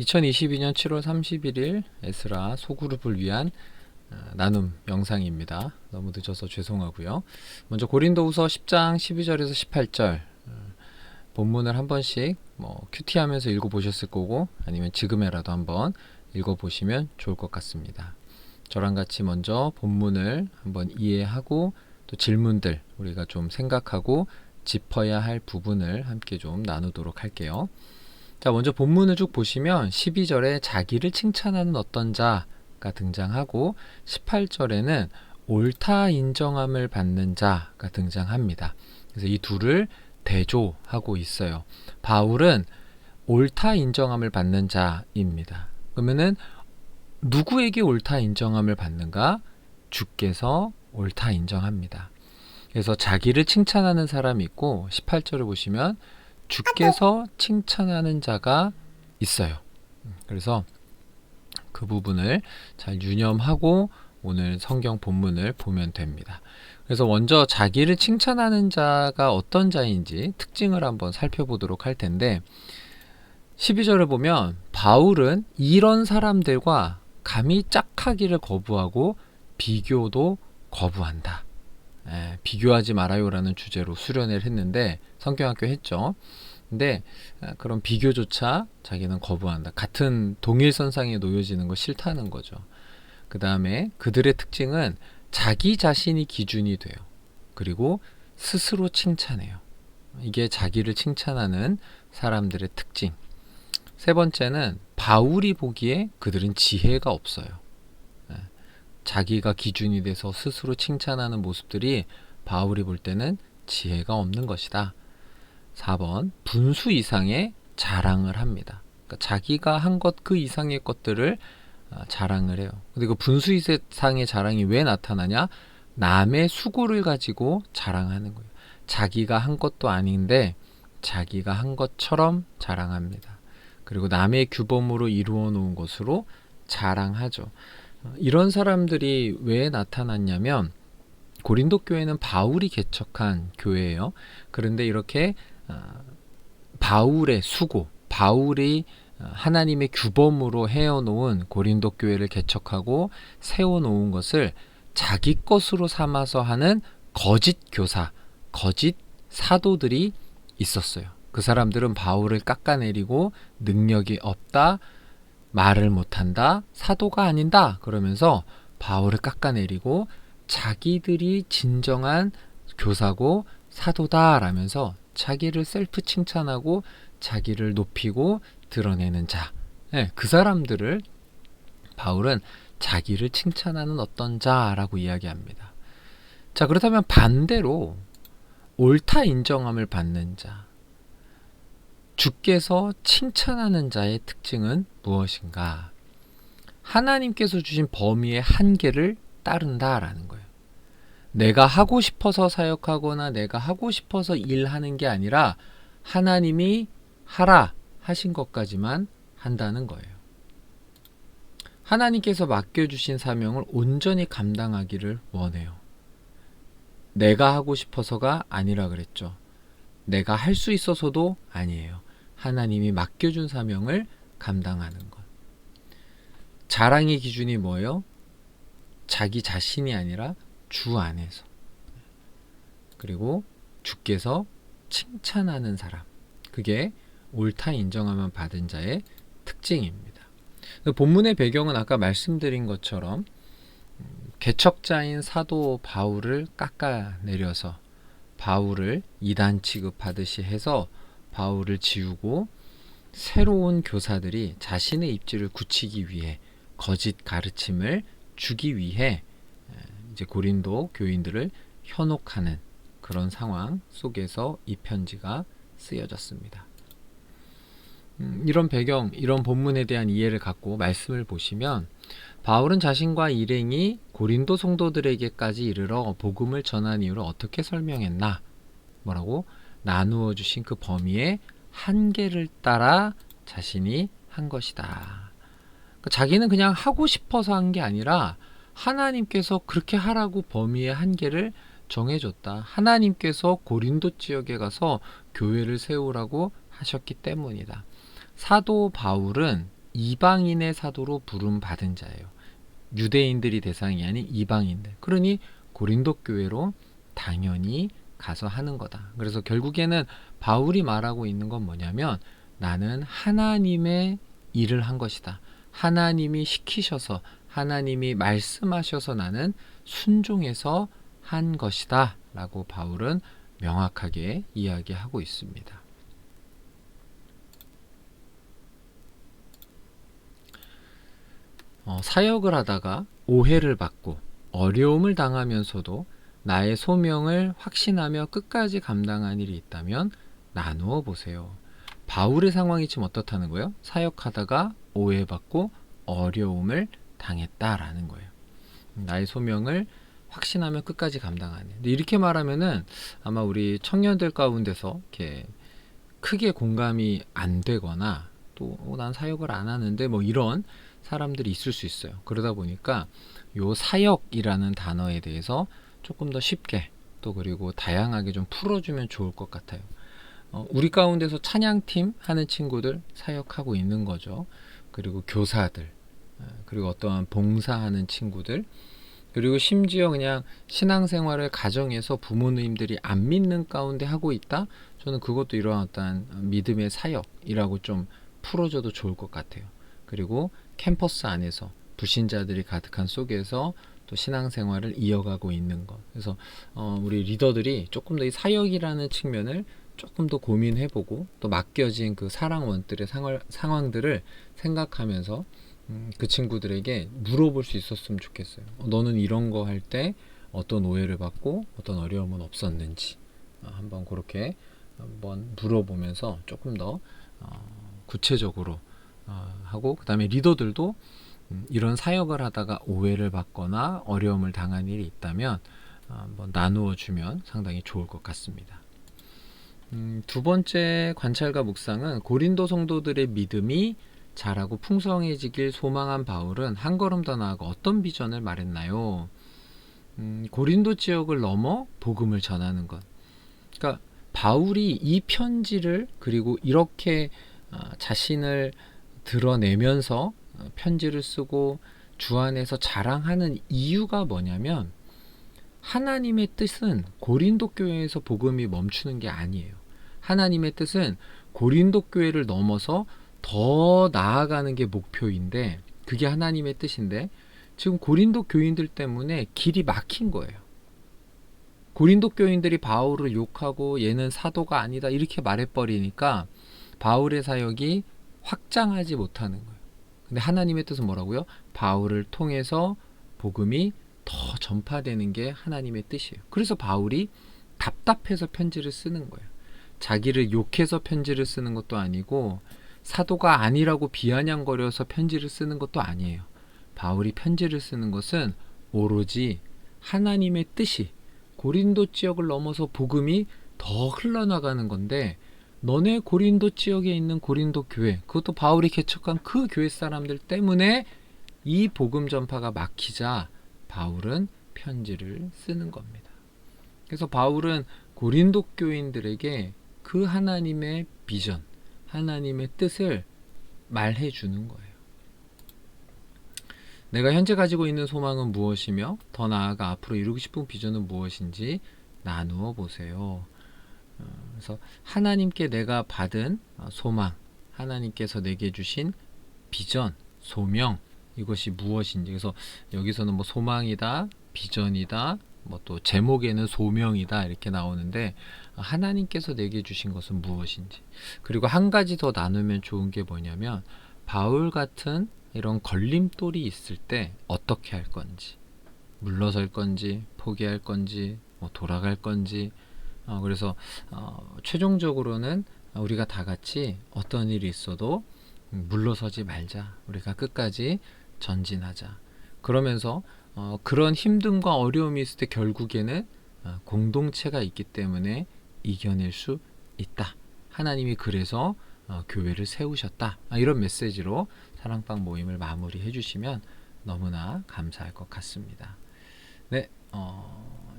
2022년 7월 31일 에스라 소그룹을 위한 나눔 영상입니다. 너무 늦어서 죄송하고요. 먼저 고린도후서 10장 12절에서 18절 본문을 한 번씩 큐티하면서 읽어보셨을 거고 아니면 지금이라도 한번 읽어보시면 좋을 것 같습니다. 저랑 같이 먼저 본문을 한번 이해하고 또 질문들 우리가 좀 생각하고 짚어야 할 부분을 함께 좀 나누도록 할게요. 자, 먼저 본문을 쭉 보시면 12절에 자기를 칭찬하는 어떤 자가 등장하고 18절에는 옳다 인정함을 받는 자가 등장합니다. 그래서 이 둘을 대조하고 있어요. 바울은 옳다 인정함을 받는 자입니다. 그러면은 누구에게 옳다 인정함을 받는가? 주께서 옳다 인정합니다. 그래서 자기를 칭찬하는 사람이 있고 18절을 보시면 주께서 칭찬하는 자가 있어요. 그래서 그 부분을 잘 유념하고 오늘 성경 본문을 보면 됩니다. 그래서 먼저 자기를 칭찬하는 자가 어떤 자인지 특징을 한번 살펴보도록 할 텐데 12절을 보면 바울은 이런 사람들과 감히 짝하기를 거부하고 비교도 거부한다. 비교하지 말아요라는 주제로 수련회를 했는데 성경학교 했죠. 근데 그런 비교조차 자기는 거부한다. 같은 동일선상에 놓여지는 거 싫다는 거죠. 그 다음에 그들의 특징은 자기 자신이 기준이 돼요. 그리고 스스로 칭찬해요. 이게 자기를 칭찬하는 사람들의 특징. 세 번째는 바울이 보기에 그들은 지혜가 없어요. 자기가 기준이 돼서 스스로 칭찬하는 모습들이 바울이 볼 때는 지혜가 없는 것이다. 4번 분수 이상의 자랑을 합니다. 그러니까 자기가 한 것 그 이상의 것들을 자랑을 해요. 근데 그 분수 이상의 자랑이 왜 나타나냐? 남의 수고를 가지고 자랑하는 거예요. 자기가 한 것도 아닌데 자기가 한 것처럼 자랑합니다. 그리고 남의 규범으로 이루어 놓은 것으로 자랑하죠. 이런 사람들이 왜 나타났냐면 고린도 교회는 바울이 개척한 교회예요. 그런데 이렇게 바울의 수고, 바울이 하나님의 규범으로 해어놓은 고린도 교회를 개척하고 세워놓은 것을 자기 것으로 삼아서 하는 거짓 교사, 거짓 사도들이 있었어요. 그 사람들은 바울을 깎아내리고 능력이 없다, 말을 못한다, 사도가 아닌다 그러면서 바울을 깎아내리고 자기들이 진정한 교사고 사도다 라면서 자기를 셀프 칭찬하고 자기를 높이고 드러내는 자. 그 사람들을 바울은 자기를 칭찬하는 어떤 자라고 이야기합니다. 자, 그렇다면 반대로 옳다 인정함을 받는 자, 주께서 칭찬하는 자의 특징은 무엇인가? 하나님께서 주신 범위의 한계를 따른다라는 거예요. 내가 하고 싶어서 사역하거나 내가 하고 싶어서 일하는 게 아니라 하나님이 하라 하신 것까지만 한다는 거예요. 하나님께서 맡겨주신 사명을 온전히 감당하기를 원해요. 내가 하고 싶어서가 아니라 그랬죠. 내가 할 수 있어서도 아니에요. 하나님이 맡겨준 사명을 감당하는 것. 자랑의 기준이 뭐예요? 자기 자신이 아니라 주 안에서. 그리고 주께서 칭찬하는 사람. 그게 옳다 인정하면 받은 자의 특징입니다. 본문의 배경은 아까 말씀드린 것처럼 개척자인 사도 바울을 깎아내려서 바울을 이단 취급하듯이 해서 바울을 지우고 새로운 교사들이 자신의 입지를 굳히기 위해 거짓 가르침을 주기 위해 이제 고린도 교인들을 현혹하는 그런 상황 속에서 이 편지가 쓰여졌습니다. 이런 배경, 이런 본문에 대한 이해를 갖고 말씀을 보시면 바울은 자신과 일행이 고린도 성도들에게까지 이르러 복음을 전한 이유를 어떻게 설명했나? 뭐라고? 나누어 주신 그 범위의 한계를 따라 자신이 한 것이다. 그러니까 자기는 그냥 하고 싶어서 한 게 아니라 하나님께서 그렇게 하라고 범위의 한계를 정해줬다. 하나님께서 고린도 지역에 가서 교회를 세우라고 하셨기 때문이다. 사도 바울은 이방인의 사도로 부름받은 자예요. 유대인들이 대상이 아닌 이방인들. 그러니 고린도 교회로 당연히 가서 하는 거다. 그래서 결국에는 바울이 말하고 있는 건 뭐냐면 나는 하나님의 일을 한 것이다. 하나님이 시키셔서 하나님이 말씀하셔서 나는 순종해서 한 것이다 라고 바울은 명확하게 이야기하고 있습니다. 사역을 하다가 오해를 받고 어려움을 당하면서도 나의 소명을 확신하며 끝까지 감당한 일이 있다면 나누어 보세요. 바울의 상황이 지금 어떻다는 거예요? 사역하다가 오해받고 어려움을 당했다라는 거예요. 나의 소명을 확신하며 끝까지 감당하네. 근데 이렇게 말하면은 아마 우리 청년들 가운데서 이렇게 크게 공감이 안 되거나 또 난 사역을 안 하는데 뭐 이런 사람들이 있을 수 있어요. 그러다 보니까 요 사역이라는 단어에 대해서 조금 더 쉽게 또 그리고 다양하게 좀 풀어주면 좋을 것 같아요. 우리 가운데서 찬양팀 하는 친구들 사역하고 있는 거죠. 그리고 교사들, 그리고 어떠한 봉사하는 친구들, 그리고 심지어 그냥 신앙생활을 가정에서 부모님들이 안 믿는 가운데 하고 있다? 저는 그것도 이러한 어떤 믿음의 사역이라고 좀 풀어줘도 좋을 것 같아요. 그리고 캠퍼스 안에서 불신자들이 가득한 속에서 또 신앙생활을 이어가고 있는 것. 그래서 우리 리더들이 조금 더 이 사역이라는 측면을 조금 더 고민해보고 또 맡겨진 그 사랑원들의 상황들을 생각하면서 그 친구들에게 물어볼 수 있었으면 좋겠어요. 너는 이런 거 할 때 어떤 오해를 받고 어떤 어려움은 없었는지 한번 그렇게 한번 물어보면서 조금 더 구체적으로 하고, 그 다음에 리더들도 이런 사역을 하다가 오해를 받거나 어려움을 당한 일이 있다면 한번 나누어 주면 상당히 좋을 것 같습니다. 두 번째 관찰과 묵상은 고린도 성도들의 믿음이 자라고 풍성해지길 소망한 바울은 한 걸음 더 나아가 어떤 비전을 말했나요? 고린도 지역을 넘어 복음을 전하는 것. 그러니까 바울이 이 편지를 그리고 이렇게 자신을 드러내면서 편지를 쓰고 주 안에서 자랑하는 이유가 뭐냐면 하나님의 뜻은 고린도 교회에서 복음이 멈추는 게 아니에요. 하나님의 뜻은 고린도 교회를 넘어서 더 나아가는 게 목표인데, 그게 하나님의 뜻인데 지금 고린도 교인들 때문에 길이 막힌 거예요. 고린도 교인들이 바울을 욕하고 얘는 사도가 아니다 이렇게 말해버리니까 바울의 사역이 확장하지 못하는 거예요. 근데 하나님의 뜻은 뭐라고요? 바울을 통해서 복음이 더 전파되는 게 하나님의 뜻이에요. 그래서 바울이 답답해서 편지를 쓰는 거예요. 자기를 욕해서 편지를 쓰는 것도 아니고 사도가 아니라고 비아냥거려서 편지를 쓰는 것도 아니에요. 바울이 편지를 쓰는 것은 오로지 하나님의 뜻이 고린도 지역을 넘어서 복음이 더 흘러나가는 건데, 너네 고린도 지역에 있는 고린도 교회, 그것도 바울이 개척한 그 교회 사람들 때문에 이 복음 전파가 막히자 바울은 편지를 쓰는 겁니다. 그래서 바울은 고린도 교인들에게 그 하나님의 비전, 하나님의 뜻을 말해 주는 거예요. 내가 현재 가지고 있는 소망은 무엇이며 더 나아가 앞으로 이루고 싶은 비전은 무엇인지 나누어 보세요. 그래서 하나님께 내가 받은 소망, 하나님께서 내게 주신 비전, 소명, 이것이 무엇인지. 그래서 여기서는 뭐 소망이다, 비전이다, 뭐 또 제목에는 소명이다 이렇게 나오는데 하나님께서 내게 주신 것은 무엇인지. 그리고 한 가지 더 나누면 좋은 게 뭐냐면 바울 같은 이런 걸림돌이 있을 때 어떻게 할 건지, 물러설 건지, 포기할 건지, 뭐 돌아갈 건지. 그래서 최종적으로는 우리가 다 같이 어떤 일이 있어도 물러서지 말자. 우리가 끝까지 전진하자. 그러면서 그런 힘듦과 어려움이 있을 때 결국에는 공동체가 있기 때문에 이겨낼 수 있다. 하나님이 그래서 교회를 세우셨다. 이런 메시지로 사랑방 모임을 마무리해 주시면 너무나 감사할 것 같습니다. 네,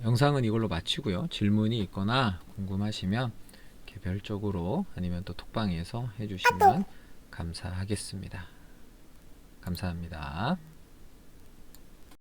영상은 이걸로 마치고요. 질문이 있거나 궁금하시면 개별적으로 아니면 또 톡방에서 해주시면 감사하겠습니다. 감사합니다.